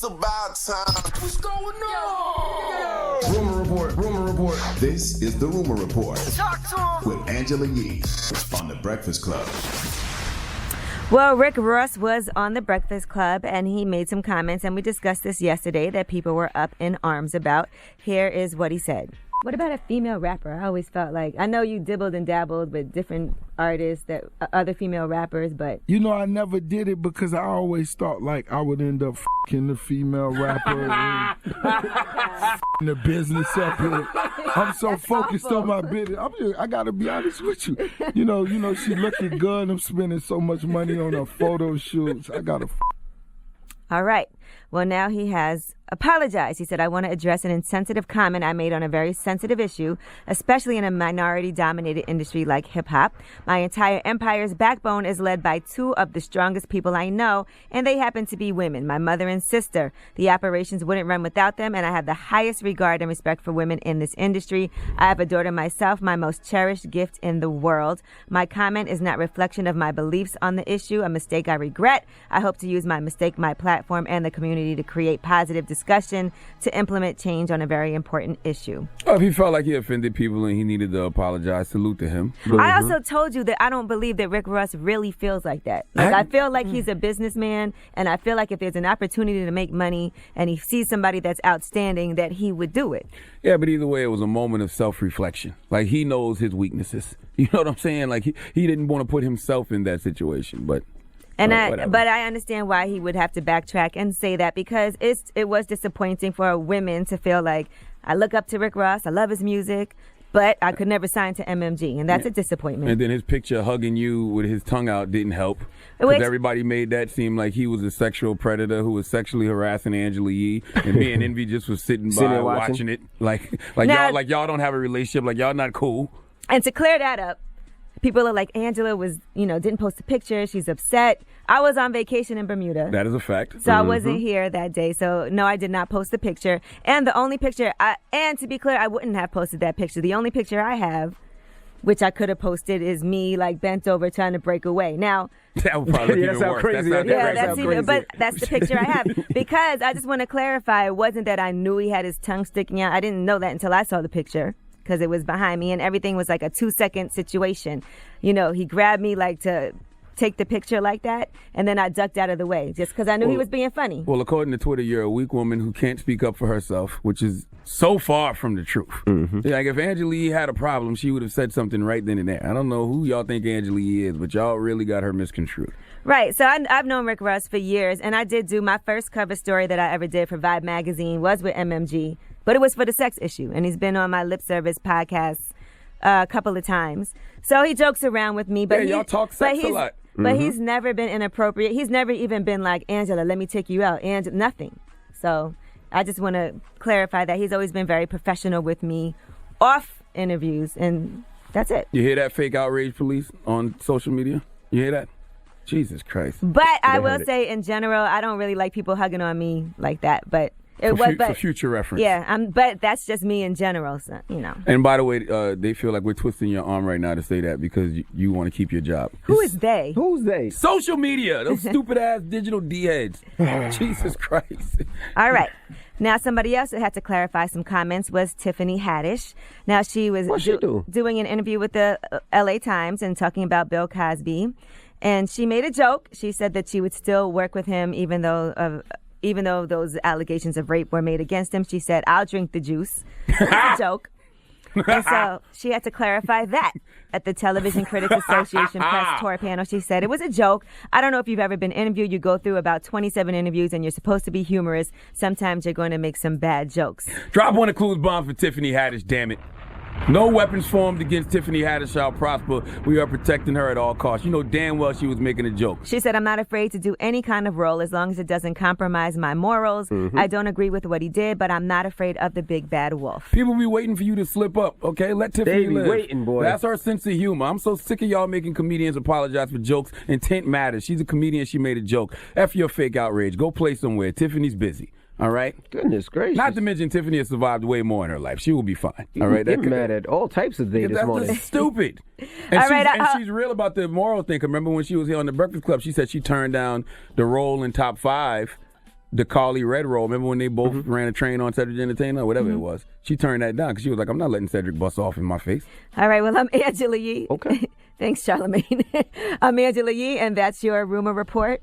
about time. What's going on? Rumor report. Rumor report. This is the Rumor Report Talk to him. with Angela Yee on The Breakfast Club. Well, Rick Ross was on The Breakfast Club, and he made some comments, and we discussed this yesterday that people were up in arms about. Here is what he said. What about a female rapper? I always felt like, I know you dibbled and dabbled with different artists, that other female rappers, but... You know, I never did it because I always thought like I would end up f***ing the female rapper and f***ing the business up here. I'm so focused on my business. I gotta be honest with you. You know, she looking good. I'm spending so much money on her photo shoots. I gotta All right. Well, now he has apologized. He said, I want to address an insensitive comment I made on a very sensitive issue, especially in a minority-dominated industry like hip-hop. My entire empire's backbone is led by two of the strongest people I know, and they happen to be women, my mother and sister. The operations wouldn't run without them, and I have the highest regard and respect for women in this industry. I have a daughter myself, my most cherished gift in the world. My comment is not reflection of my beliefs on the issue, a mistake I regret. I hope to use my mistake, my platform, and the community to create positive discussion to implement change on a very important issue. If he felt like he offended people and he needed to apologize, salute to him. I also told you that I don't believe that Rick Ross really feels like that. Like, I feel like he's a businessman, and I feel like if there's an opportunity to make money and he sees somebody that's outstanding, that he would do it. Yeah, but either way, it was a moment of self-reflection. Like, he knows his weaknesses. You know what I'm saying? Like, he didn't want to put himself in that situation, but... But I understand why he would have to backtrack and say that, because it was disappointing for women to feel like, I look up to Rick Ross, I love his music, but I could never sign to MMG, and that's a disappointment. And then his picture hugging you with his tongue out didn't help, because everybody made that seem like he was a sexual predator who was sexually harassing Angela Yee, and me and Envy just was sitting by watching it, like y'all don't have a relationship, like y'all not cool. And to clear that up, people are like, Angela was, didn't post a picture. She's upset. I was on vacation in Bermuda. That is a fact. So I wasn't here that day. So, no, I did not post the picture. And the only picture, and to be clear, I wouldn't have posted that picture. The only picture I have, which I could have posted, is me, like, bent over trying to break away. Now, that would probably be even worse. Crazy. But that's the picture I have. Because I just want to clarify, it wasn't that I knew he had his tongue sticking out. I didn't know that until I saw the picture, because it was behind me, and everything was like a 2-second situation. He grabbed me like to take the picture like that, and then I ducked out of the way just because I knew he was being funny. Well, according to Twitter, you're a weak woman who can't speak up for herself, which is so far from the truth. Like, if Angela Yee had a problem, she would have said something right then and there. I don't know who y'all think Angela Yee is, but y'all really got her misconstrued. Right. So I've known Rick Ross for years, and I did do my first cover story that I ever did for Vibe magazine was with MMG, but it was for the sex issue, and he's been on my Lip Service podcast a couple of times. So he jokes around with me, but y'all talk sex a lot. But he's never been inappropriate. He's never even been like, Angela, let me take you out. And nothing. So I just want to clarify that he's always been very professional with me off interviews, and that's it. You hear that, fake outrage police on social media? You hear that? Jesus Christ. But I will say, in general, I don't really like people hugging on me like that, but... For future reference. Yeah, but that's just me in general, so, And by the way, they feel like we're twisting your arm right now to say that because you want to keep your job. Who is they? Who's they? Social media. Those stupid-ass digital D-heads. Jesus Christ. All right. Now, somebody else that had to clarify some comments was Tiffany Haddish. Now, she was doing an interview with the LA Times and talking about Bill Cosby. And she made a joke. She said that she would still work with him even though those allegations of rape were made against him. She said, I'll drink the juice. It's a joke. And so she had to clarify that at the Television Critics Association press tour panel. She said, it was a joke. I don't know if you've ever been interviewed. You go through about 27 interviews and you're supposed to be humorous. Sometimes you're going to make some bad jokes. Drop one of Clues bomb for Tiffany Haddish, damn it. No weapons formed against Tiffany Haddish shall prosper. We are protecting her at all costs. You know damn well she was making a joke. She said, I'm not afraid to do any kind of role as long as it doesn't compromise my morals. I don't agree with what he did, but I'm not afraid of the big bad wolf. People be waiting for you to slip up, okay? Let Tiffany live. They be waiting, boy. That's her sense of humor. I'm so sick of y'all making comedians apologize for jokes. Intent matters. She's a comedian. She made a joke. F your fake outrage. Go play somewhere. Tiffany's busy. All right? Goodness gracious. Not to mention Tiffany has survived way more in her life. She will be fine. All right? You're mad at all types of things this morning. That's just stupid. And she's real about the moral thing. Remember when she was here on The Breakfast Club, she said she turned down the role in Top 5 DeCarly Red Roll. Remember when they both ran a train on Cedric the Entertainer or whatever it was? She turned that down because she was like, I'm not letting Cedric bust off in my face. All right, well, I'm Angela Yee. Okay. Thanks, Charlamagne. I'm Angela Yee, and that's your Rumor Report.